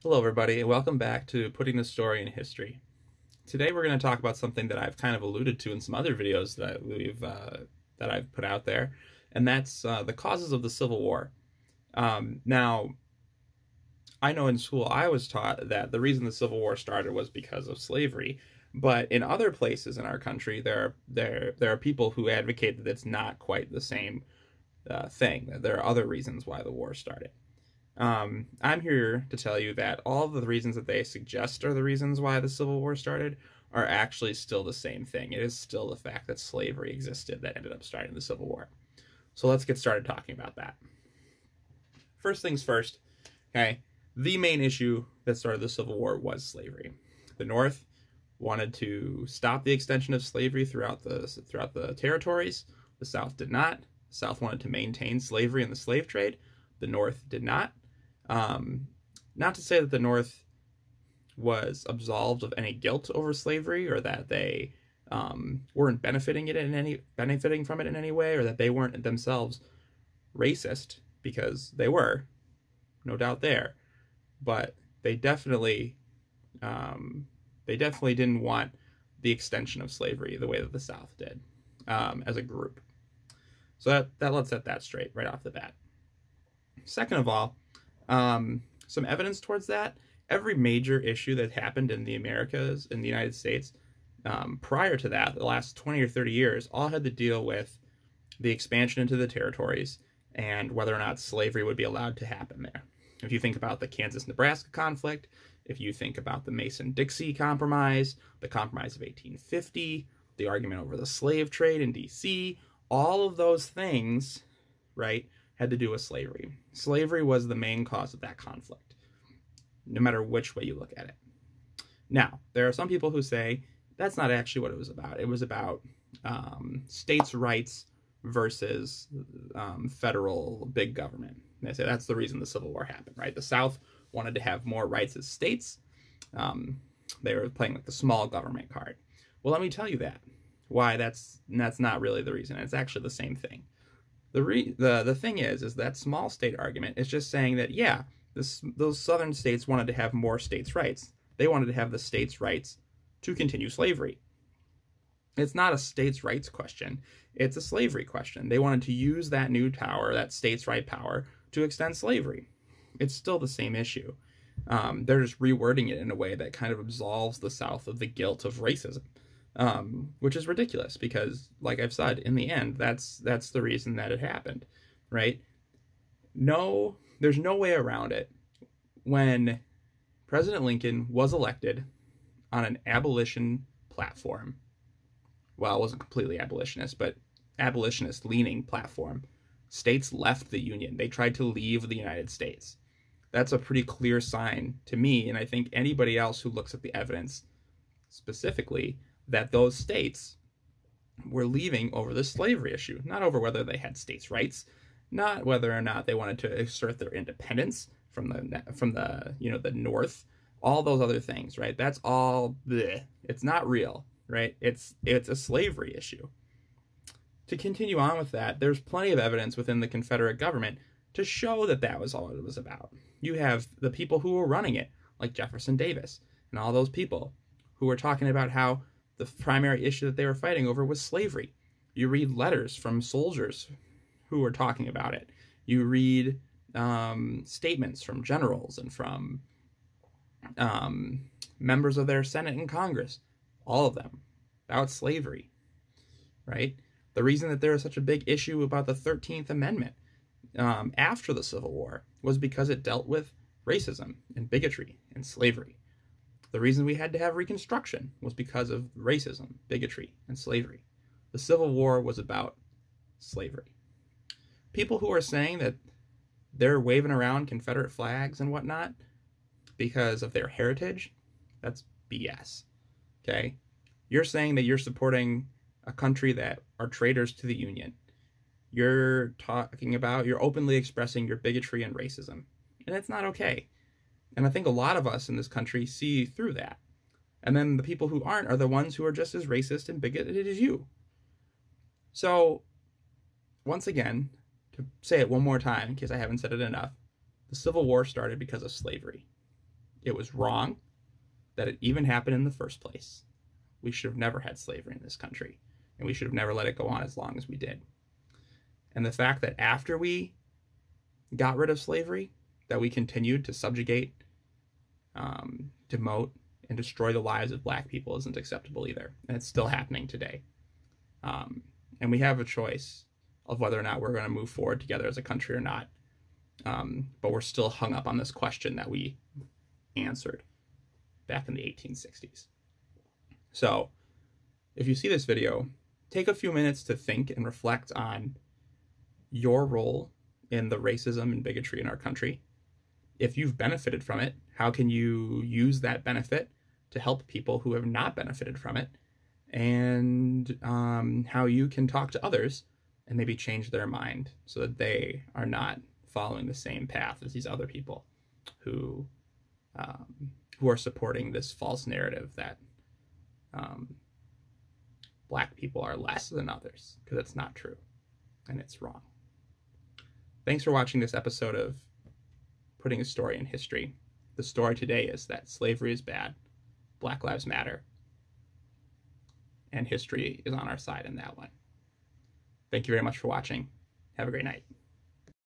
Hello everybody, and welcome back to Putting the Story in History. Today we're going to talk about something that I've kind of alluded to in some other videos that I've put out there, and that's the causes of the Civil War. Now, I know in school I was taught that the reason the Civil War started was because of slavery, but in other places in our country there are people who advocate that it's not quite the same thing, that there are other reasons why the war started. I'm here to tell you that all of the reasons that they suggest are the reasons why the Civil War started are actually still the same thing. It is still the fact that slavery existed that ended up starting the Civil War. So let's get started talking about that. First things first, okay, the main issue that started the Civil War was slavery. The North wanted to stop the extension of slavery throughout the territories. The South did not. The South wanted to maintain slavery and the slave trade. The North did not. Not to say that the North was absolved of any guilt over slavery, or that they weren't benefiting from it in any way, or that they weren't themselves racist, because they were, no doubt there. But they definitely didn't want the extension of slavery the way that the South did, as a group. So let's set that straight right off the bat. Second of all, some evidence towards that. Every major issue that happened in the Americas, in the United States, prior to that, the last 20 or 30 years, all had to deal with the expansion into the territories and whether or not slavery would be allowed to happen there. If you think about the Kansas-Nebraska conflict, if you think about the Mason-Dixie Compromise, the Compromise of 1850, the argument over the slave trade in D.C., all of those things, right, had to do with slavery. Slavery was the main cause of that conflict, no matter which way you look at it. Now, there are some people who say that's not actually what it was about. It was about states' rights versus federal big government. And they say that's the reason the Civil War happened, right? The South wanted to have more rights as states. They were playing like the small government card. Well, let me tell you why that's not really the reason. It's actually the same thing. The thing is that small state argument is just saying that, yeah, those southern states wanted to have more states' rights. They wanted to have the states' rights to continue slavery. It's not a states' rights question. It's a slavery question. They wanted to use that new power, that states' right power, to extend slavery. It's still the same issue. They're just rewording it in a way that kind of absolves the South of the guilt of racism. Which is ridiculous because, like I've said, in the end, that's the reason that it happened, right? No, there's no way around it. When President Lincoln was elected on an abolition platform, well, it wasn't completely abolitionist, but abolitionist-leaning platform, states left the Union. They tried to leave the United States. That's a pretty clear sign to me, and I think anybody else who looks at the evidence specifically, that those states were leaving over the slavery issue, not over whether they had states' rights, not whether or not they wanted to assert their independence from the North, all those other things, right? That's all bleh. It's not real, right? It's a slavery issue. To continue on with that, there's plenty of evidence within the Confederate government to show that that was all it was about. You have the people who were running it, like Jefferson Davis, and all those people who were talking about how the primary issue that they were fighting over was slavery. You read letters from soldiers who were talking about it. You read statements from generals and from members of their Senate and Congress, all of them, about slavery, right? The reason that there is such a big issue about the 13th Amendment after the Civil War was because it dealt with racism and bigotry and slavery. The reason we had to have Reconstruction was because of racism, bigotry, and slavery. The Civil War was about slavery. People who are saying that they're waving around Confederate flags and whatnot because of their heritage, that's BS, okay? You're saying that you're supporting a country that are traitors to the Union. You're openly expressing your bigotry and racism, and it's not okay. And I think a lot of us in this country see through that. And then the people who aren't are the ones who are just as racist and bigoted as you. So, once again, to say it one more time, in case I haven't said it enough, the Civil War started because of slavery. It was wrong that it even happened in the first place. We should have never had slavery in this country, and we should have never let it go on as long as we did. And the fact that after we got rid of slavery, that we continued to subjugate, demote, and destroy the lives of Black people isn't acceptable either. And it's still happening today. And we have a choice of whether or not we're going to move forward together as a country or not. But we're still hung up on this question that we answered back in the 1860s. So if you see this video, take a few minutes to think and reflect on your role in the racism and bigotry in our country. If you've benefited from it, how can you use that benefit to help people who have not benefited from it? And how you can talk to others and maybe change their mind so that they are not following the same path as these other people who are supporting this false narrative that Black people are less than others, because it's not true and it's wrong. Thanks for watching this episode of Putting a Story in History. The story today is that slavery is bad, Black Lives Matter, and history is on our side in that one. Thank you very much for watching. Have a great night.